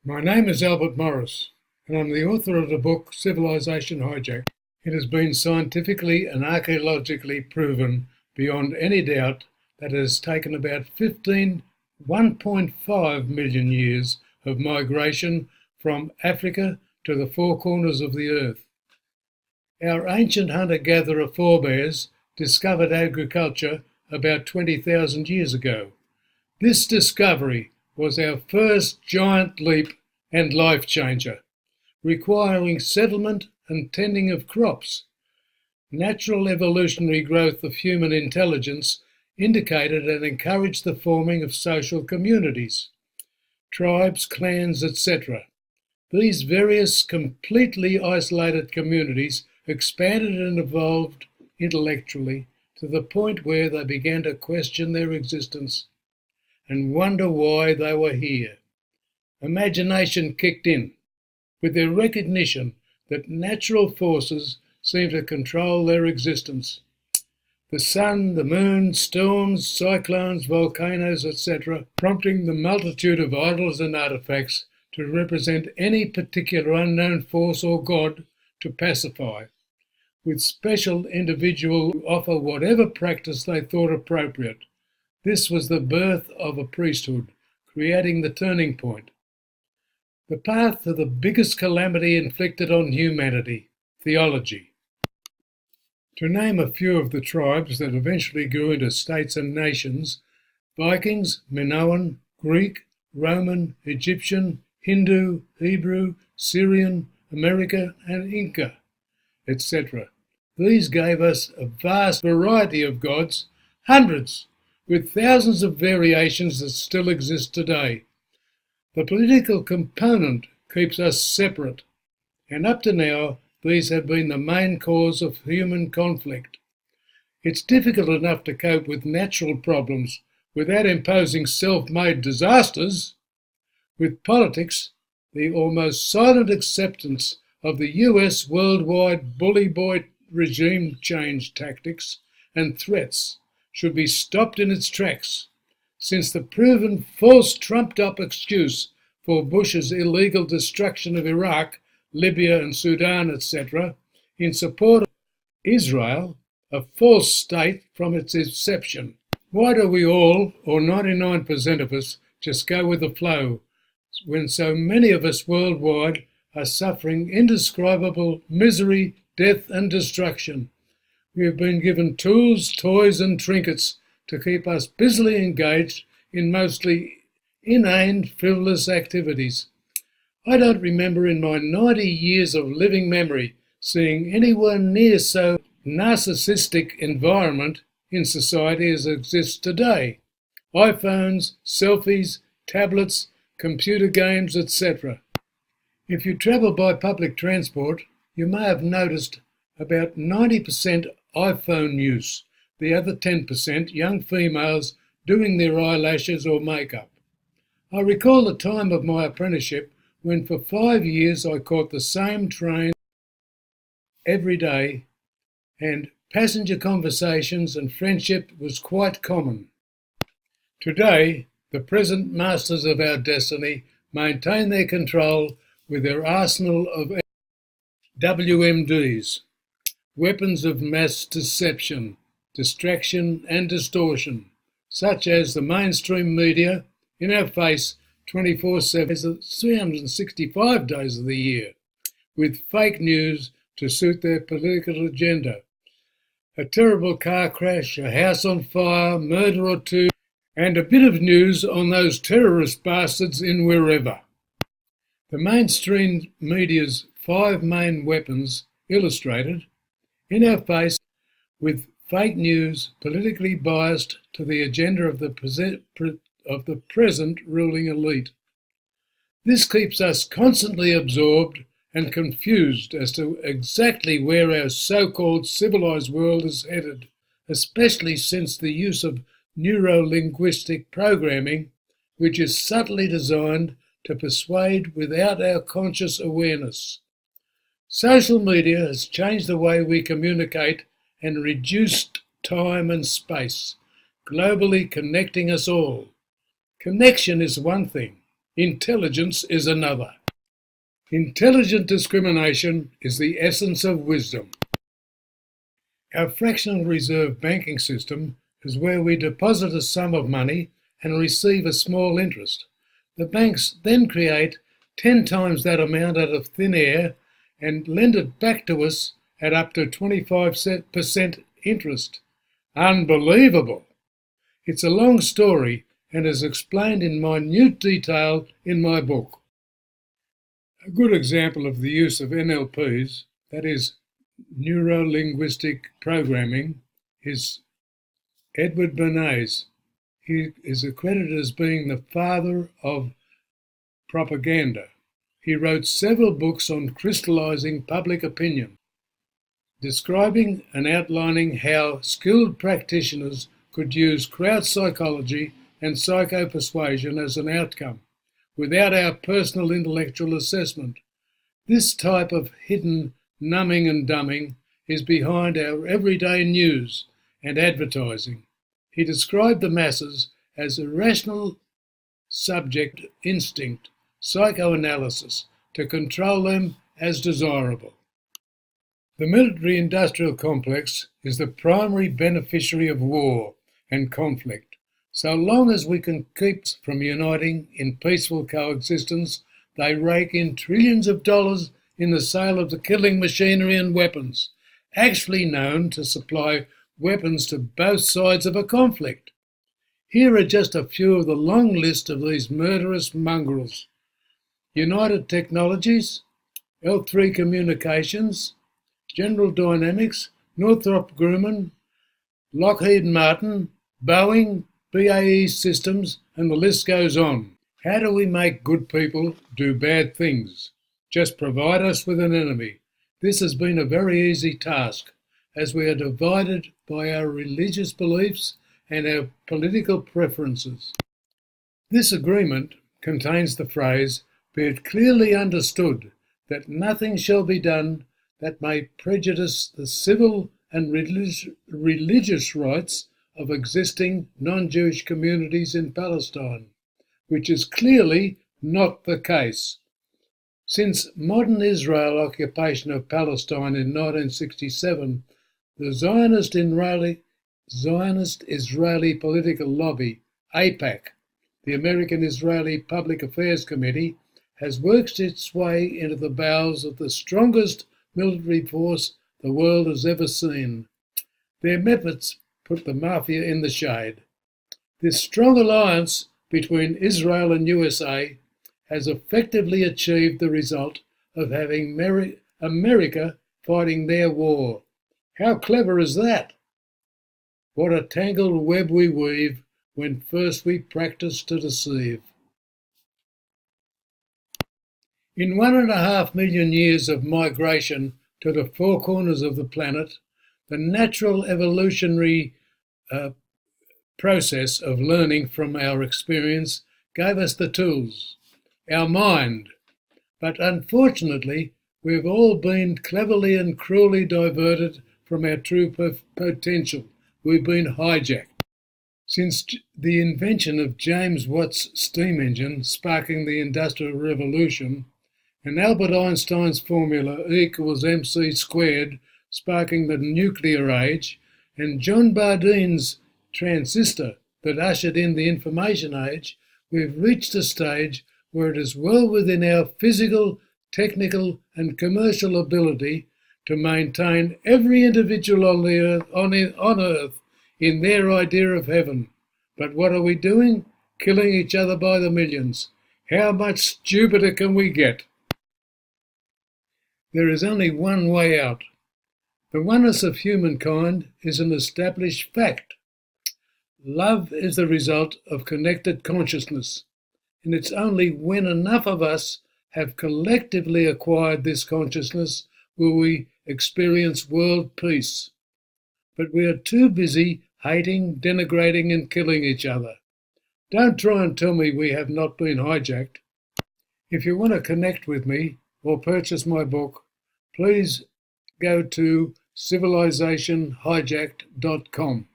My name is Albert Morris, and I'm the author of the book Civilisation, Hijacjed. It has been scientifically and archaeologically proven beyond any doubt that it has taken about 1.5 million years of migration from Africa to the four corners of the earth. Our ancient hunter-gatherer forebears discovered agriculture about 20,000 years ago. This discovery was our first giant leap and life changer, requiring settlement and tending of crops. Natural evolutionary growth of human intelligence indicated and encouraged the forming of social communities, tribes, clans, etc. These various completely isolated communities expanded and evolved intellectually to the point where they began to question their existence and wonder why they were here. Imagination kicked in, with their recognition that natural forces seem to control their existence. The sun, the moon, storms, cyclones, volcanoes, etc., prompting the multitude of idols and artefacts to represent any particular unknown force or god to pacify, with special individuals who offer whatever practice they thought appropriate. This was the birth of a priesthood, creating the turning point. The path to the biggest calamity inflicted on humanity, theology. To name a few of the tribes that eventually grew into states and nations: Vikings, Minoan, Greek, Roman, Egyptian, Hindu, Hebrew, Syrian, America, and Inca, etc. These gave us a vast variety of gods, hundreds, with thousands of variations that still exist today. The political component keeps us separate, and up to now, these have been the main cause of human conflict. It's difficult enough to cope with natural problems without imposing self-made disasters. With politics, the almost silent acceptance of the US worldwide bully boy regime change tactics and threats should be stopped in its tracks, since the proven false trumped-up excuse for Bush's illegal destruction of Iraq, Libya and Sudan, etc., in support of Israel, a false state from its inception. Why do we all, or 99% of us, just go with the flow when so many of us worldwide are suffering indescribable misery, death and destruction? We have been given tools, toys and trinkets to keep us busily engaged in mostly inane, frivolous activities. I don't remember in my 90 years of living memory seeing anywhere near so narcissistic environment in society as exists today. iPhones, selfies, tablets, computer games, etc. If you travel by public transport, you may have noticed about 90% iPhone use, the other 10% young females doing their eyelashes or makeup. I recall the time of my apprenticeship when for 5 years I caught the same train every day, and passenger conversations and friendship was quite common. Today, the present masters of our destiny maintain their control with their arsenal of WMDs, weapons of mass deception, distraction and distortion, such as the mainstream media in our face 24/7, 365 days of the year, with fake news to suit their political agenda. A terrible car crash, a house on fire, murder or two, and a bit of news on those terrorist bastards in wherever. The mainstream media's 5 main weapons illustrated in our face with fake news politically biased to the agenda of the present ruling elite. This keeps us constantly absorbed and confused as to exactly where our so-called civilized world is headed, especially since the use of neuro-linguistic programming, which is subtly designed to persuade without our conscious awareness. Social media has changed the way we communicate and reduced time and space, globally connecting us all. Connection is one thing, Intelligence is another. Intelligent discrimination is the essence of wisdom. Our fractional reserve banking system is where we deposit a sum of money and receive a small interest. The banks then create 10 times that amount out of thin air and lend it back to us at up to 25% interest. Unbelievable! It's a long story and is explained in minute detail in my book. A good example of the use of NLPs, that is, neuro-linguistic programming, is Edward Bernays. He is accredited as being the father of propaganda. He wrote several books on crystallizing public opinion, describing and outlining how skilled practitioners could use crowd psychology and psycho-persuasion as an outcome, without our personal intellectual assessment. This type of hidden numbing and dumbing is behind our everyday news and advertising. He described the masses as irrational subject instinct, psychoanalysis, to control them as desirable. The military-industrial complex is the primary beneficiary of war and conflict. So long as we can keep from uniting in peaceful coexistence, they rake in trillions of dollars in the sale of the killing machinery and weapons, actually known to supply weapons to both sides of a conflict. Here are just a few of the long list of these murderous mongrels. United Technologies, L3 Communications, General Dynamics, Northrop Grumman, Lockheed Martin, Boeing, BAE Systems, and the list goes on. How do we make good people do bad things? Just provide us with an enemy. This has been a very easy task, as we are divided by our religious beliefs and our political preferences. This agreement contains the phrase, "Be it clearly understood that nothing shall be done that may prejudice the civil and religious rights of existing non-Jewish communities in Palestine," which is clearly not the case. Since modern Israel occupation of Palestine in 1967, the Zionist Israeli political lobby, AIPAC, the American Israeli Public Affairs Committee, has worked its way into the bowels of the strongest military force the world has ever seen. Their methods put the mafia in the shade. This strong alliance between Israel and USA has effectively achieved the result of having America fighting their war. How clever is that? What a tangled web we weave when first we practice to deceive. In 1.5 million years of migration to the four corners of the planet, the natural evolutionary process of learning from our experience gave us the tools, our mind. But unfortunately, we've all been cleverly and cruelly diverted from our true potential. We've been hijacked. Since the invention of James Watt's steam engine sparking the Industrial Revolution, and Albert Einstein's formula E=mc² sparking the nuclear age, and John Bardine's transistor that ushered in the information age, we've reached a stage where it is well within our physical, technical and commercial ability to maintain every individual on Earth in their idea of heaven. But what are we doing? Killing each other by the millions. How much stupider can we get? There is only one way out. The oneness of humankind is an established fact. Love is the result of connected consciousness, and it's only when enough of us have collectively acquired this consciousness will we experience world peace. But we are too busy hating, denigrating and killing each other. Don't try and tell me we have not been hijacked. If you want to connect with me or purchase my book, please go to civilizationhijacjed.com.